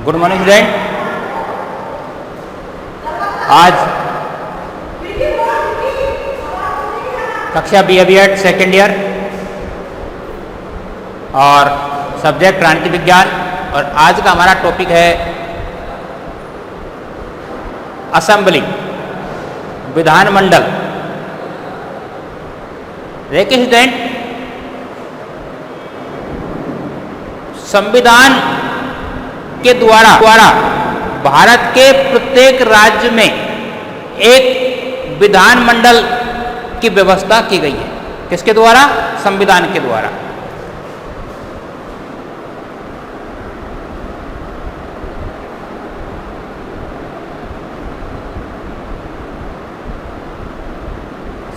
Good morning student. आज कक्षा B Ed second year और सब्जेक्ट क्रांति विज्ञान, और आज का हमारा टॉपिक है असेंबली, विधानमंडल। देखिए स्टूडेंट, संविधान के द्वारा भारत के प्रत्येक राज्य में एक विधानमंडल की व्यवस्था की गई है। किसके द्वारा? संविधान के द्वारा।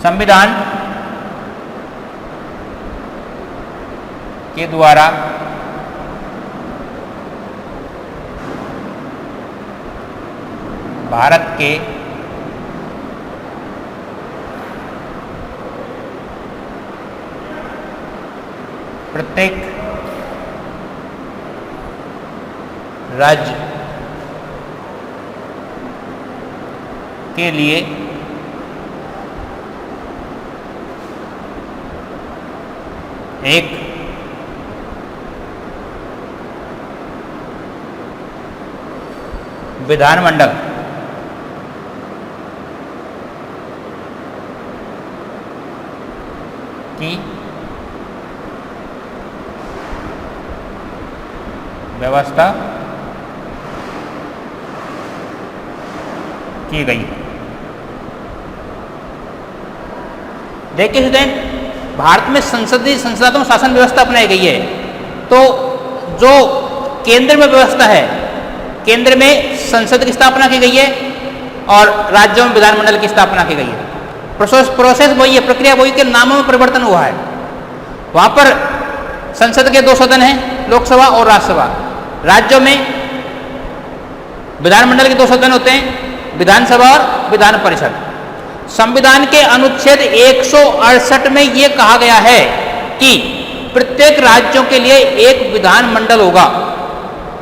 संविधान के द्वारा भारत के प्रत्येक राज्य के लिए एक विधानमंडल की व्यवस्था की गई है। देखिए स्टूडेंट, भारत में संसदीय शासन व्यवस्था अपनाई गई है। तो जो केंद्र में व्यवस्था है, केंद्र में संसद की स्थापना की गई है और राज्यों में विधानमंडल की स्थापना की गई है। प्रोसेस वही है, प्रक्रिया वही, के नामों में परिवर्तन हुआ है। वहां पर संसद के 2 सदन हैं, लोकसभा और राज्यसभा। राज्यों में विधानमंडल के 2 सदन होते हैं, विधानसभा और विधान परिषद। संविधान के अनुच्छेद 168 में यह कहा गया है कि प्रत्येक राज्यों के लिए एक विधानमंडल होगा।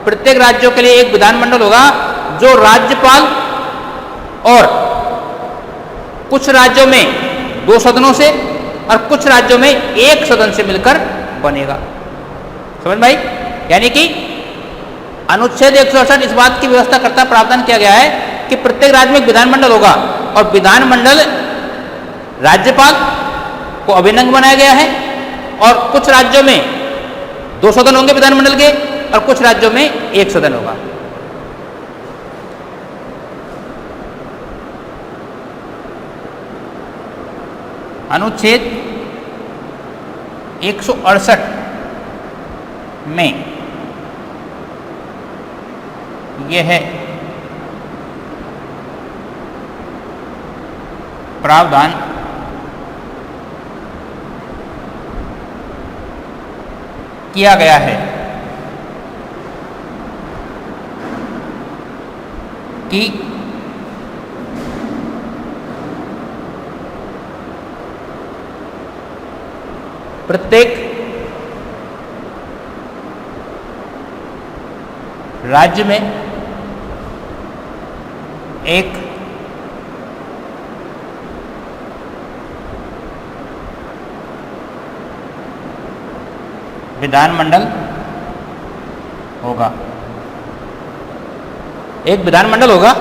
प्रत्येक राज्यों के लिए एक विधानमंडल होगा जो राज्यपाल और कुछ राज्यों में 2 सदनों से और कुछ राज्यों में 1 सदन से मिलकर बनेगा। समझ भाई? यानी कि अनुच्छेद 168 इस बात की व्यवस्था करता, प्रावधान किया गया है कि प्रत्येक राज्य में एक विधानमंडल होगा और विधानमंडल राज्यपाल को अभिन्न बनाया गया है, और कुछ राज्यों में 2 सदन होंगे विधानमंडल के और कुछ राज्यों में 1 सदन होगा। अनुच्छेद 168 में यह प्रावधान किया गया है कि प्रत्येक राज्य में एक विधानमंडल होगा। एक विधानमंडल होगा।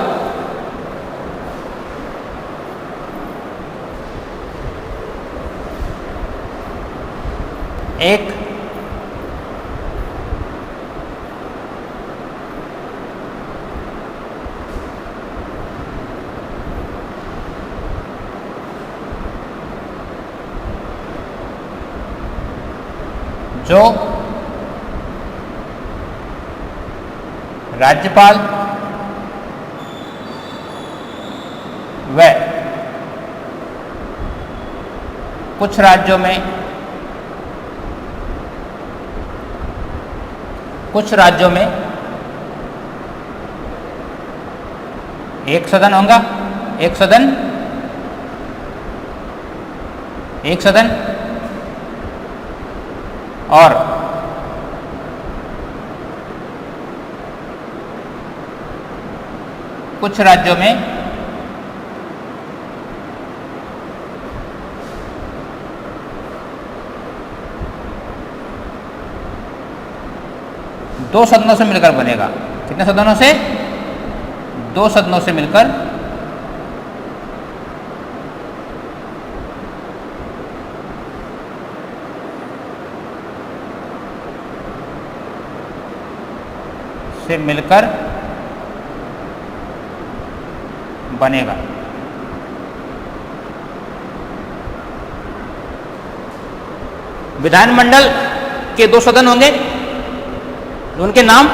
एक जो राज्यपाल व कुछ राज्यों में एक सदन होगा, एक सदन और कुछ राज्यों में दो सदनों से मिलकर बनेगा। कितने सदनों से? दो सदनों से मिलकर बनेगा। विधानमंडल के दो सदन होंगे, उनके नाम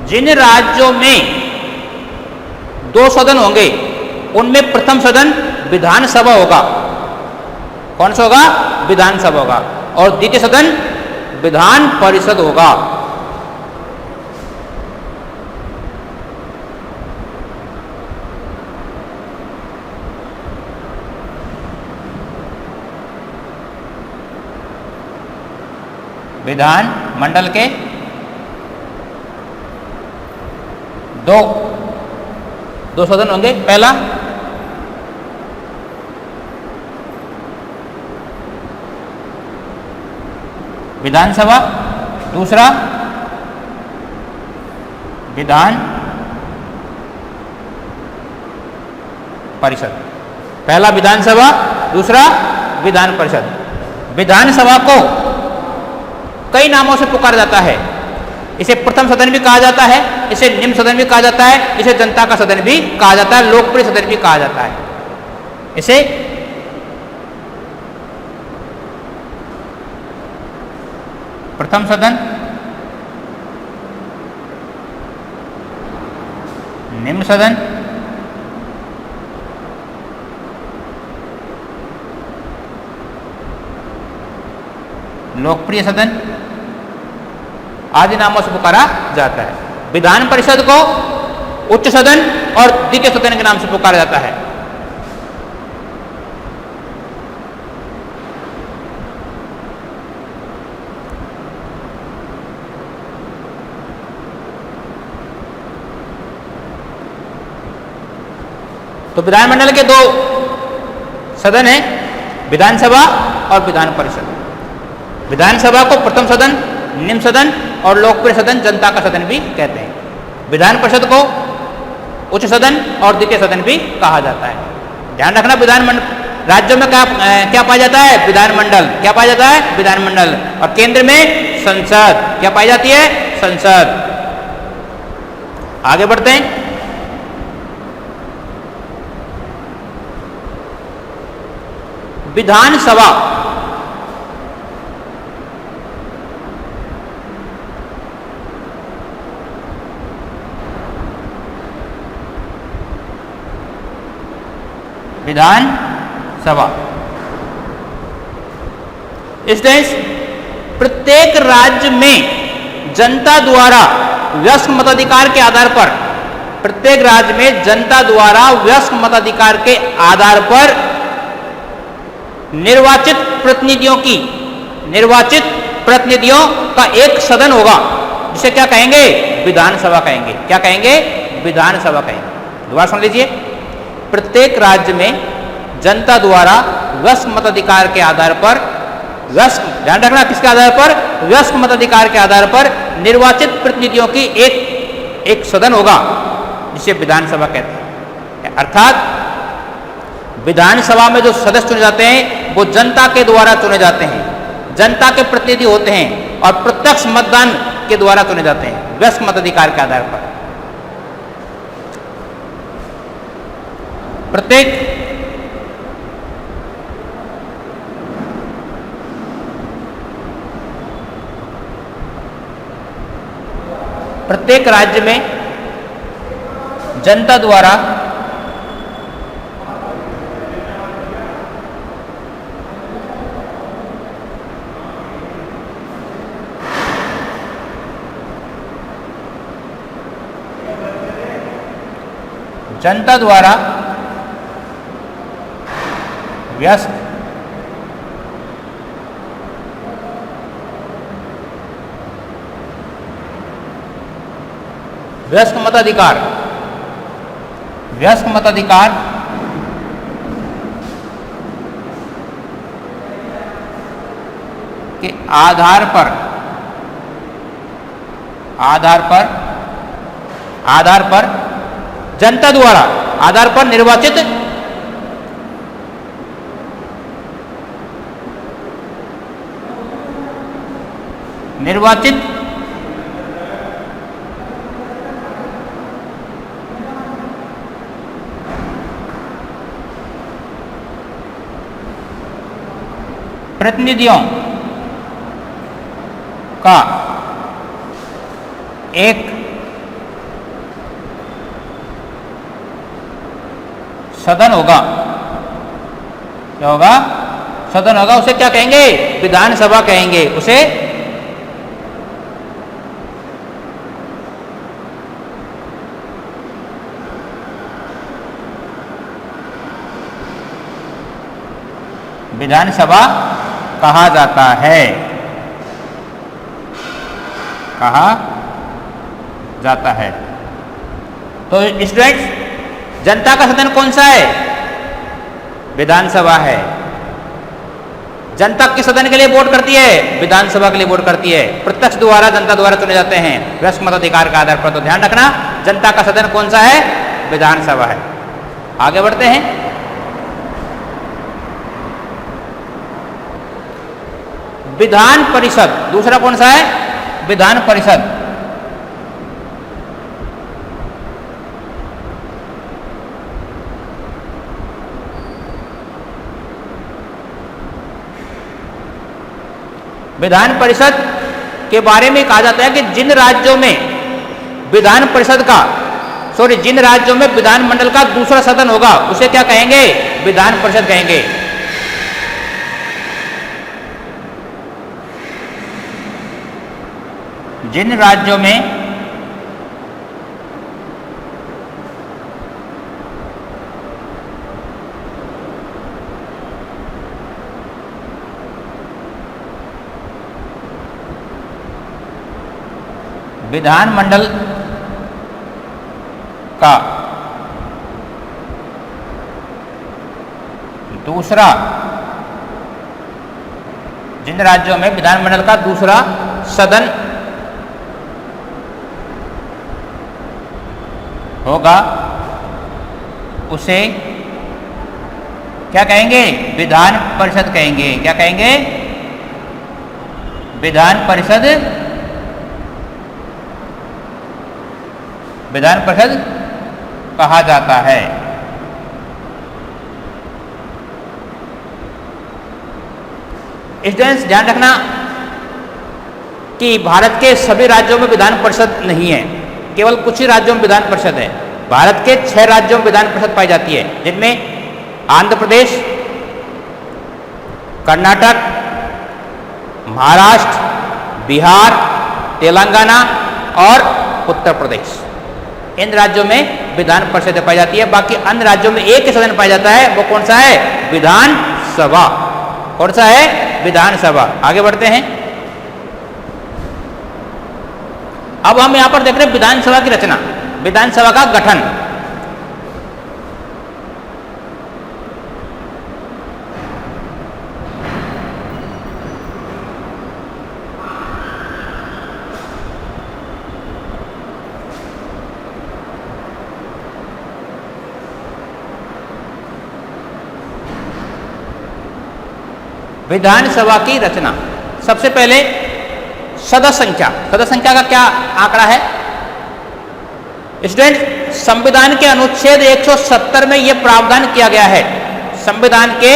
जिन राज्यों में दो सदन होंगे उनमें प्रथम सदन विधानसभा होगा। कौन सा होगा? विधानसभा होगा। और द्वितीय सदन विधान परिषद होगा। विधान मंडल के दो सदन होंगे। पहला विधानसभा, दूसरा विधान परिषद। पहला विधानसभा, दूसरा विधान परिषद। विधानसभा को कई नामों से पुकारा जाता है। इसे प्रथम सदन भी कहा जाता है, इसे निम्न सदन भी कहा जाता है, इसे जनता का सदन भी कहा जाता है, लोकप्रिय सदन भी कहा जाता है। इसे प्रथम सदन, निम्न सदन, लोकप्रिय सदन आदि नामों से पुकारा जाता है। विधान परिषद को उच्च सदन और द्वितीय सदन के नाम से पुकारा जाता है। तो विधानमंडल के दो सदन हैं, विधानसभा और विधान परिषद। विधानसभा को प्रथम सदन, निम्न सदन और लोकप्रिय सदन, जनता का सदन भी कहते हैं। विधान परिषद को उच्च सदन और द्वितीय सदन भी कहा जाता है। ध्यान रखना, विधानमंडल राज्यों में क्या पाया जाता है? विधानमंडल। क्या पाया जाता है? विधानमंडल। और केंद्र में संसद। क्या पाई जाती है? संसद। आगे बढ़ते हैं। विधानसभा विधानसभा इस देश प्रत्येक राज्य में जनता द्वारा वयस्क मताधिकार के आधार पर, प्रत्येक राज्य में जनता द्वारा वयस्क मताधिकार के आधार पर निर्वाचित प्रतिनिधियों का एक सदन होगा, जिसे क्या कहेंगे? विधानसभा कहेंगे। क्या कहेंगे? विधानसभा कहेंगे। दोबारा सुन लीजिए। प्रत्येक राज्य में जनता द्वारा वयस्क मताधिकार के आधार पर, ध्यान रखना किसके आधार पर? वयस्क मताधिकार के आधार पर निर्वाचित प्रतिनिधियों की एक सदन होगा, जिसे विधानसभा कहते हैं। अर्थात विधानसभा में जो सदस्य चुने जाते हैं वो जनता के द्वारा चुने जाते हैं, जनता के प्रतिनिधि होते हैं और प्रत्यक्ष मतदान के द्वारा चुने जाते हैं, वयस्क मताधिकार के आधार पर। प्रत्येक राज्य में जनता द्वारा वयस्क वयस्क मताधिकार, वयस्क मताधिकार के आधार पर जनता द्वारा आधार पर निर्वाचित प्रतिनिधियों का एक सदन होगा। क्या होगा? सदन होगा। उसे क्या कहेंगे? विधानसभा कहेंगे। उसे विधानसभा कहा जाता है। कहा जाता है। तो स्टूडेंट्स, जनता का सदन कौन सा है? विधानसभा है। जनता किस सदन के लिए वोट करती है? विधानसभा के लिए वोट करती है। प्रत्यक्ष द्वारा जनता द्वारा चुने जाते हैं वयस्क मताधिकार के आधार पर। तो ध्यान रखना, जनता का सदन कौन सा है? विधानसभा है। आगे बढ़ते हैं। विधान परिषद दूसरा कौन सा है? विधान परिषद। विधान परिषद के बारे में कहा जाता है कि जिन राज्यों में विधान परिषद का जिन राज्यों में विधानमंडल का दूसरा सदन होगा उसे क्या कहेंगे? विधान परिषद कहेंगे। जिन राज्यों में विधानमंडल का दूसरा जिन राज्यों में विधानमंडल का दूसरा सदन होगा उसे क्या कहेंगे? विधान परिषद कहेंगे। क्या कहेंगे? विधान परिषद। विधान परिषद कहा जाता है। स्टूडेंट्स, ध्यान रखना कि भारत के सभी राज्यों में विधान परिषद नहीं है, केवल कुछ ही राज्यों में विधान परिषद है। भारत के 6 राज्यों में विधान परिषद पाई जाती है, जिनमें आंध्र प्रदेश, कर्नाटक, महाराष्ट्र, बिहार, तेलंगाना और उत्तर प्रदेश। इन राज्यों में विधान परिषद पाई जाती है। बाकी अन्य राज्यों में एक ही सदन पाया जाता है। वो कौन सा है? विधानसभा। कौन सा है? विधानसभा। आगे बढ़ते हैं। अब हम यहां पर देख रहे हैं विधानसभा की रचना, विधानसभा का गठन। विधानसभा की रचना। सबसे पहले सदस्य संख्या का क्या आंकड़ा है? स्टूडेंट, संविधान के अनुच्छेद 170 में यह प्रावधान किया गया है। संविधान के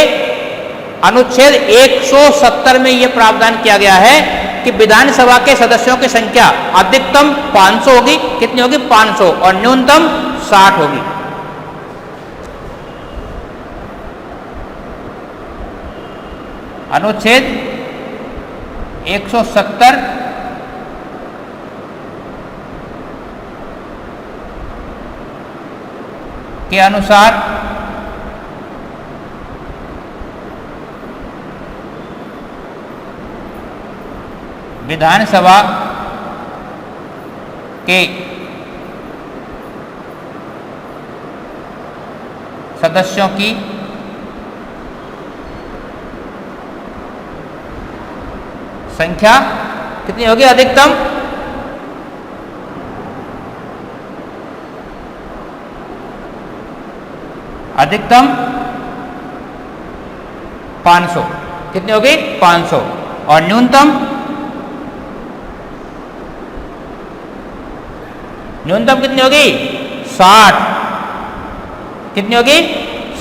अनुच्छेद 170 में यह प्रावधान किया गया है कि विधानसभा के सदस्यों की संख्या अधिकतम 500 होगी। कितनी होगी? 500। और न्यूनतम 60 होगी। अनुच्छेद 170 के अनुसार विधानसभा के सदस्यों की संख्या कितनी होगी? अधिकतम 500। कितनी होगी? 500। और न्यूनतम कितनी होगी? 60। कितनी होगी?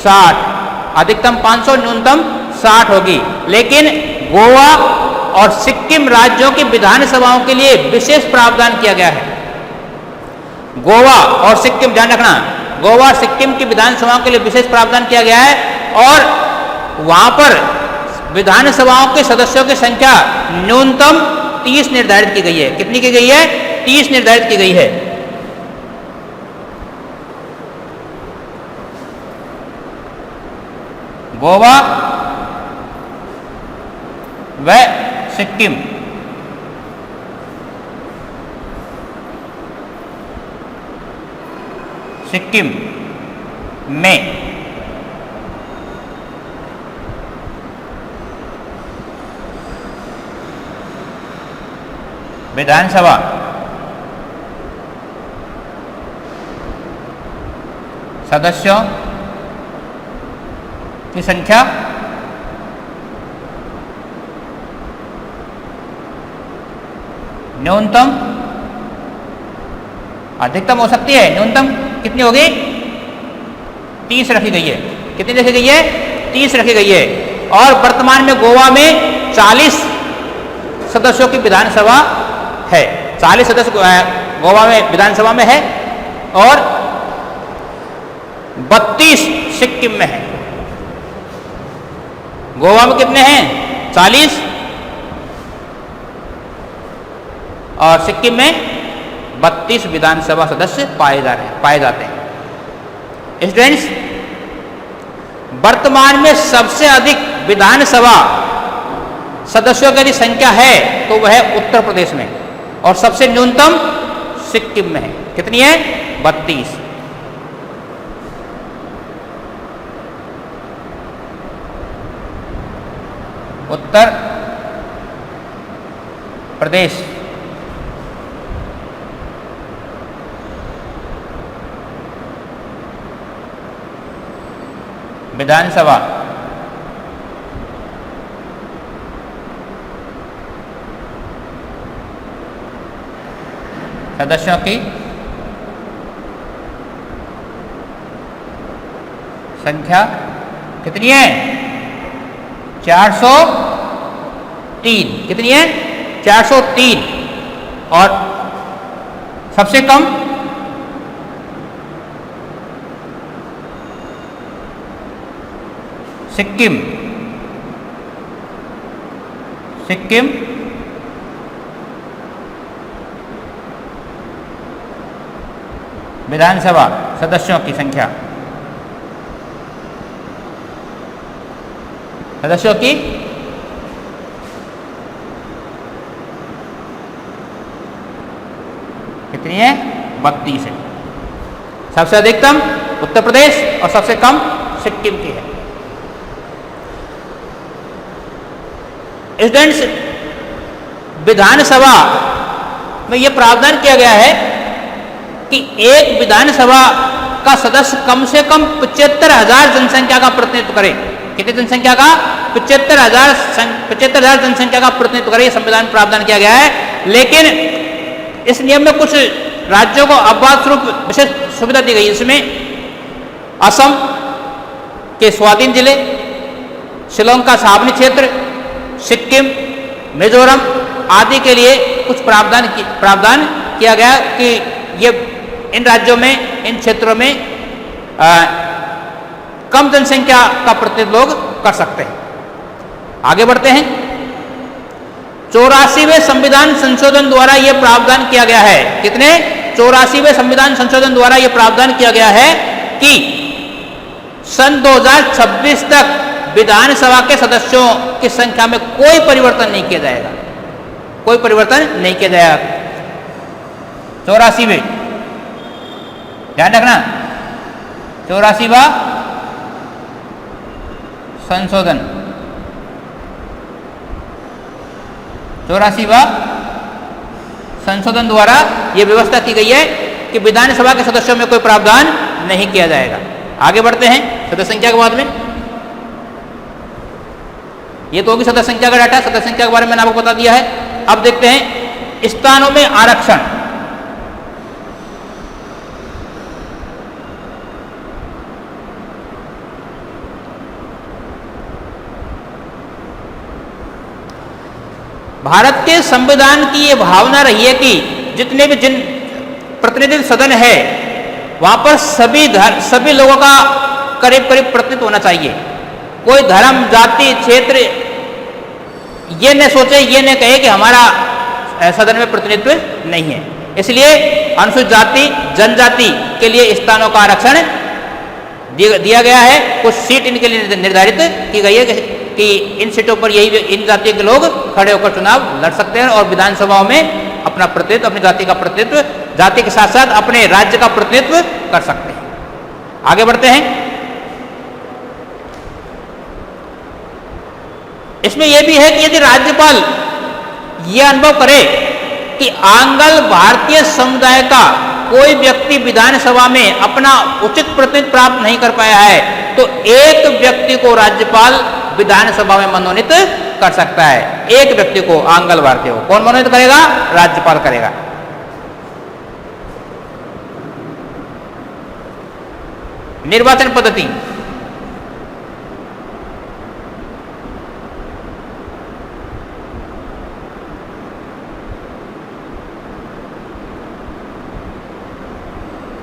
60। अधिकतम 500, न्यूनतम 60 होगी। लेकिन गोवा और सिक्किम राज्यों की विधानसभाओं के लिए विशेष प्रावधान किया गया है। गोवा और सिक्किम, ध्यान रखना, गोवा और सिक्किम की विधानसभाओं के लिए विशेष प्रावधान किया गया है और वहां पर विधानसभाओं के सदस्यों की संख्या न्यूनतम 30 निर्धारित की गई है। कितनी की गई है? 30 निर्धारित की गई है। गोवा व सिक्किम में विधानसभा सदस्यों की संख्या न्यूनतम, अधिकतम हो सकती है, न्यूनतम कितनी होगी? 30 रखी गई है। कितनी रखी गई है? 30 रखी गई है। और वर्तमान में गोवा में 40 सदस्यों की विधानसभा है। 40 सदस्य गोवा में विधानसभा में है और 32 सिक्किम में है। गोवा में कितने हैं? 40 और सिक्किम में 32 विधानसभा सदस्य पाए जाते हैं। स्टूडेंट्स, वर्तमान में सबसे अधिक विधानसभा सदस्यों की यदि संख्या है तो वह है उत्तर प्रदेश में और सबसे न्यूनतम सिक्किम में है। कितनी है? 32। उत्तर प्रदेश विधानसभा सदस्यों की संख्या कितनी है? 403। कितनी है? 403। और सबसे कम सिक्किम विधानसभा सदस्यों की संख्या कितनी है? 32 है। सबसे अधिकतम उत्तर प्रदेश और सबसे कम सिक्किम की है। स्टूडेंट्स, विधानसभा में यह प्रावधान किया गया है कि एक विधानसभा का सदस्य कम से कम 75,000 जनसंख्या का प्रतिनिधित्व करे। कितनी जनसंख्या का? 75,000 जनसंख्या का प्रतिनिधित्व करे। संविधान प्रावधान किया गया है। लेकिन इस नियम में कुछ राज्यों को अपवाद स्वरूप विशेष सुविधा दी गई। इसमें असम के स्वाधीन जिले, शिलोंग का छावनी क्षेत्र, सिक्किम, मिजोरम आदि के लिए कुछ प्रावधान किया गया कि ये इन राज्यों में, इन क्षेत्रों में कम जनसंख्या का प्रतिनिधित्व लोग कर सकते हैं। आगे बढ़ते हैं। 84वें संविधान संशोधन द्वारा यह प्रावधान किया गया है। कितने? 84वें संविधान संशोधन द्वारा यह प्रावधान किया गया है कि सन 2026 तक विधानसभा के सदस्यों की संख्या में कोई परिवर्तन नहीं किया जाएगा। कोई परिवर्तन नहीं किया जाएगा। 84वें, ध्यान रखना, 84वां संशोधन 84वां संशोधन द्वारा यह व्यवस्था की गई है कि विधानसभा के सदस्यों में कोई प्रावधान नहीं किया जाएगा। आगे बढ़ते हैं सदस्य संख्या के बाद में। ये तो होगी सदस्य संख्या का डाटा, सदस्य संख्या के बारे में मैंने आपको बता दिया है। अब देखते हैं स्थानों में आरक्षण। भारत के संविधान की यह भावना रही है कि जितने भी जिन प्रतिनिधि सदन है वहां पर सभी लोगों का करीब करीब प्रतिनिधित्व होना चाहिए। कोई धर्म, जाति, क्षेत्र ये न सोचे, ये न कहे कि हमारा सदन में प्रतिनिधित्व नहीं है। इसलिए अनुसूचित जाति, जनजाति के लिए स्थानों का आरक्षण दिया गया है। कुछ सीट इनके लिए निर्धारित की गई है कि इन सीटों पर यही इन जाति के लोग खड़े होकर चुनाव लड़ सकते हैं और विधानसभाओं में अपना प्रतिनिधित्व, अपनी जाति का प्रतिनिधित्व, जाति के साथ साथ अपने राज्य का प्रतिनिधित्व कर सकते हैं। आगे बढ़ते हैं। इसमें यह भी है कि यदि राज्यपाल यह अनुभव करे कि आंग्ल भारतीय समुदाय का कोई व्यक्ति विधानसभा में अपना उचित प्रतिनिधित्व प्राप्त नहीं कर पाया है तो एक व्यक्ति को राज्यपाल विधानसभा में मनोनीत कर सकता है। एक व्यक्ति को, आंग्ल भारतीय को कौन मनोनीत करेगा? राज्यपाल करेगा। निर्वाचन पद्धति।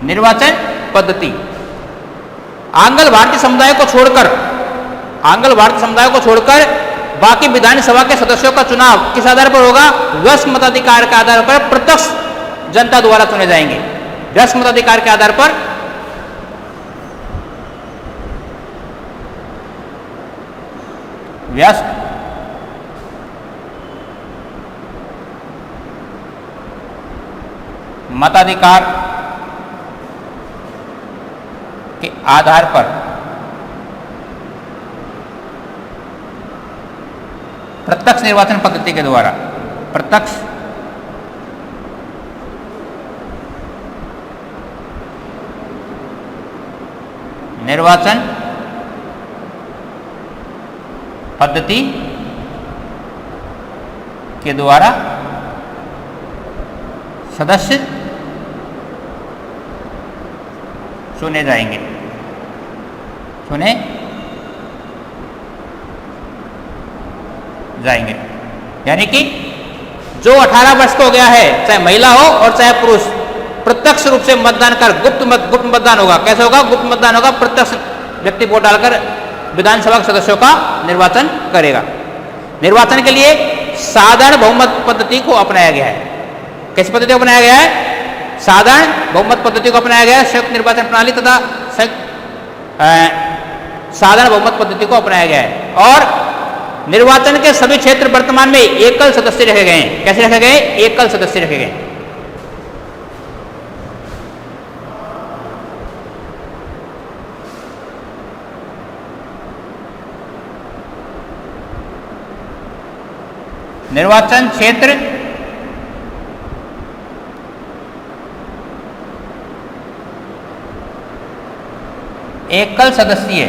निर्वाचन पद्धति आंग्ल भारतीय समुदाय को छोड़कर बाकी विधानसभा के सदस्यों का चुनाव किस आधार पर होगा? वयस्क मताधिकार के आधार पर प्रत्यक्ष जनता द्वारा चुने जाएंगे। वयस्क मताधिकार के आधार पर वयस्क मताधिकार के आधार पर प्रत्यक्ष निर्वाचन पद्धति के द्वारा प्रत्यक्ष निर्वाचन पद्धति के द्वारा सदस्य चुने जाएंगे। यानी कि जो 18 वर्ष का हो गया है, चाहे महिला हो और चाहे पुरुष, प्रत्यक्ष रूप से मतदान कर गुप्त मतदान होगा। कैसे होगा? गुप्त मतदान होगा। प्रत्यक्ष व्यक्ति वोट डालकर विधानसभा के सदस्यों का निर्वाचन करेगा। निर्वाचन के लिए साधारण बहुमत पद्धति को अपनाया गया है। कैसी पद्धति को अपनाया गया है? साधारण बहुमत पद्धति को अपनाया गया है। संयुक्त निर्वाचन प्रणाली तथा साधारण बहुमत पद्धति को अपनाया गया है। और निर्वाचन के सभी क्षेत्र वर्तमान में एकल सदस्य रखे गए हैं। कैसे रखे गए? एकल सदस्य रखे गए। निर्वाचन क्षेत्र एकल सदस्यीय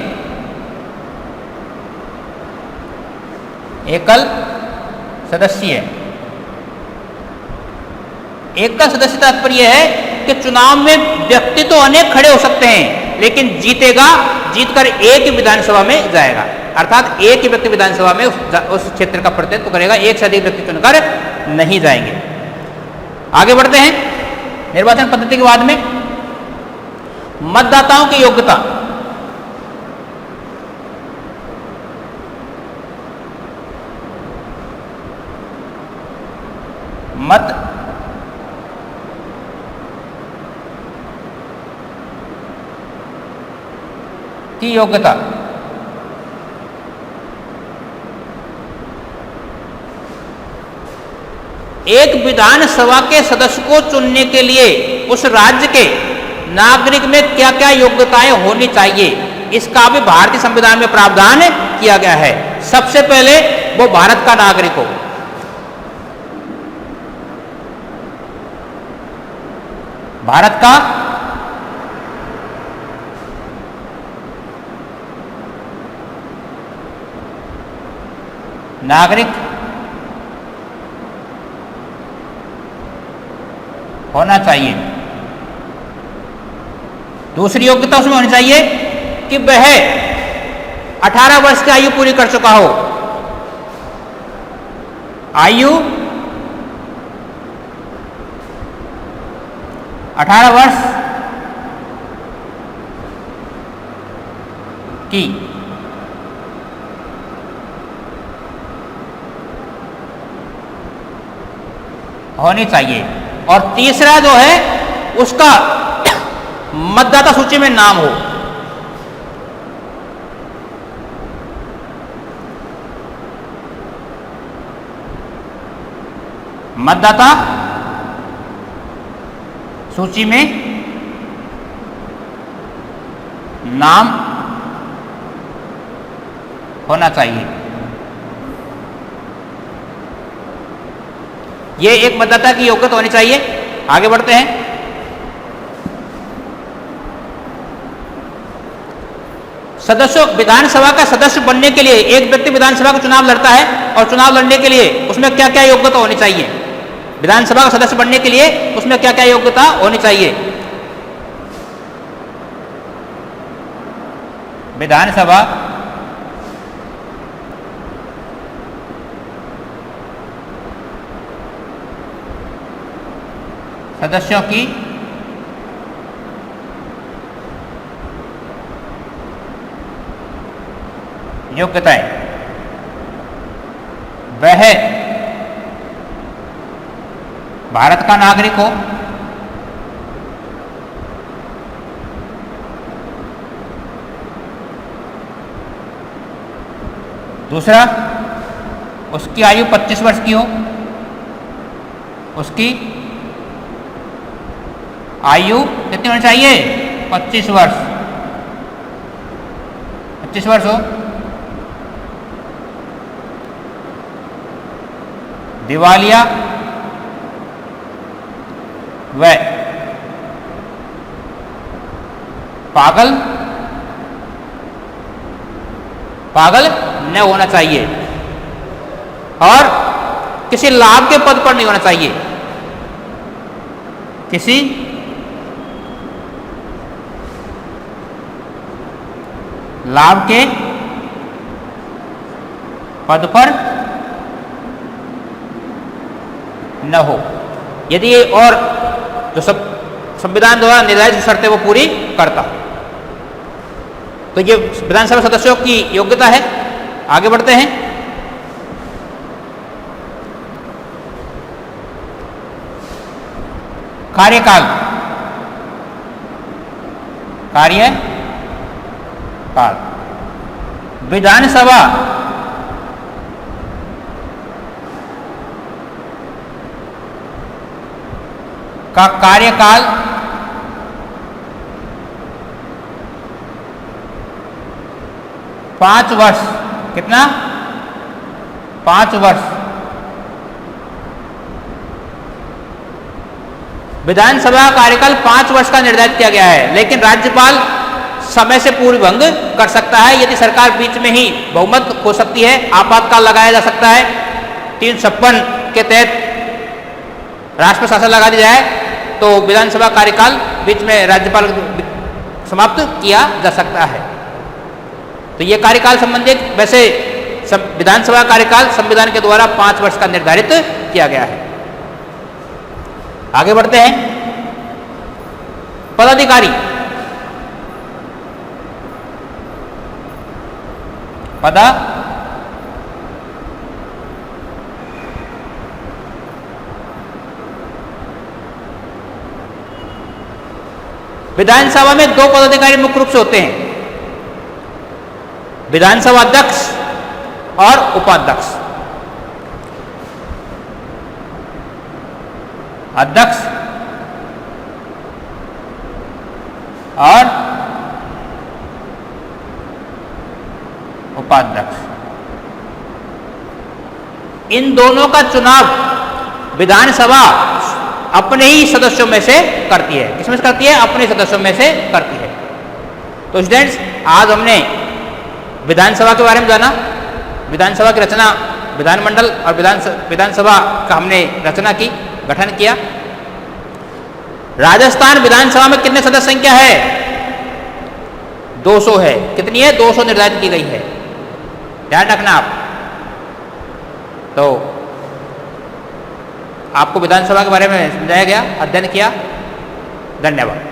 तात्पर्य है कि चुनाव में व्यक्ति तो अनेक खड़े हो सकते हैं लेकिन जीतकर एक ही विधानसभा में जाएगा। अर्थात एक ही व्यक्ति विधानसभा में उस क्षेत्र का प्रतिनिधित्व करेगा, एक से अधिक व्यक्ति चुनकर नहीं जाएंगे। आगे बढ़ते हैं। निर्वाचन पद्धति के बाद में मतदाताओं की योग्यता। मत की योग्यता एक विधानसभा के सदस्य को चुनने के लिए उस राज्य के नागरिक में क्या क्या योग्यताएं होनी चाहिए, इसका भी भारतीय संविधान में प्रावधान किया गया है। सबसे पहले वो भारत का नागरिक हो। भारत का नागरिक होना चाहिए। दूसरी योग्यता उसमें होनी चाहिए कि वह 18 वर्ष की आयु पूरी कर चुका हो। आयु 18 वर्ष की होनी चाहिए। और तीसरा जो है उसका मतदाता सूची में नाम हो। मतदाता सूची में नाम होना चाहिए। ये एक मतदाता की योग्यता होनी चाहिए। आगे बढ़ते हैं। सदस्यों, विधानसभा का सदस्य बनने के लिए एक व्यक्ति विधानसभा का चुनाव लड़ता है और चुनाव लड़ने के लिए उसमें क्या क्या योग्यता होनी चाहिए। विधानसभा का सदस्य बनने के लिए उसमें क्या क्या योग्यता होनी चाहिए। विधानसभा सदस्यों की योग्यताएं, वह भारत का नागरिक हो, दूसरा उसकी आयु 25 वर्ष की हो, उसकी आयु कितनी होनी चाहिए? 25 वर्ष, 25 वर्ष हो। दिवालिया व पागल न होना चाहिए और किसी लाभ के पद पर नहीं होना चाहिए। किसी लाभ के पद पर न हो यदि ये और जो सब संविधान द्वारा निर्धारित शर्तें वो पूरी करता। तो ये विधानसभा सदस्यों की योग्यता है। आगे बढ़ते हैं। कार्यकाल विधानसभा का कार्यकाल 5 वर्ष। कितना? 5 वर्ष। विधानसभा का कार्यकाल 5 वर्ष का निर्धारित किया गया है, लेकिन राज्यपाल समय से पूर्व भंग कर सकता है यदि सरकार बीच में ही बहुमत खो सकती है। आपातकाल लगाया जा सकता है। 356 के तहत राष्ट्र शासन लगा दिया जाए तो विधानसभा कार्यकाल बीच में राज्यपाल समाप्त किया जा सकता है। तो ये कार्यकाल संबंधित वैसे विधानसभा कार्यकाल संविधान के द्वारा 5 वर्ष का निर्धारित किया गया है। आगे बढ़ते हैं। पदाधिकारी विधानसभा में 2 पदाधिकारी मुख्य रूप से होते हैं, विधानसभा अध्यक्ष और उपाध्यक्ष। अध्यक्ष और उपाध्यक्ष। इन दोनों का चुनाव विधानसभा अपने ही सदस्यों में से करती है। किसमें से करती है? अपने सदस्यों में से करती है। तो स्टूडेंट्स, आज हमने विधानसभा के बारे में जाना, विधानसभा की रचना, विधानमंडल और विधानसभा का हमने रचना की, गठन किया। राजस्थान विधानसभा में कितने सदस्य संख्या है? 200 है। कितनी है? 200 निर्धारित की गई है, ध्यान रखना आप। तो आपको विधानसभा के बारे में समझाया गया, अध्ययन किया। धन्यवाद।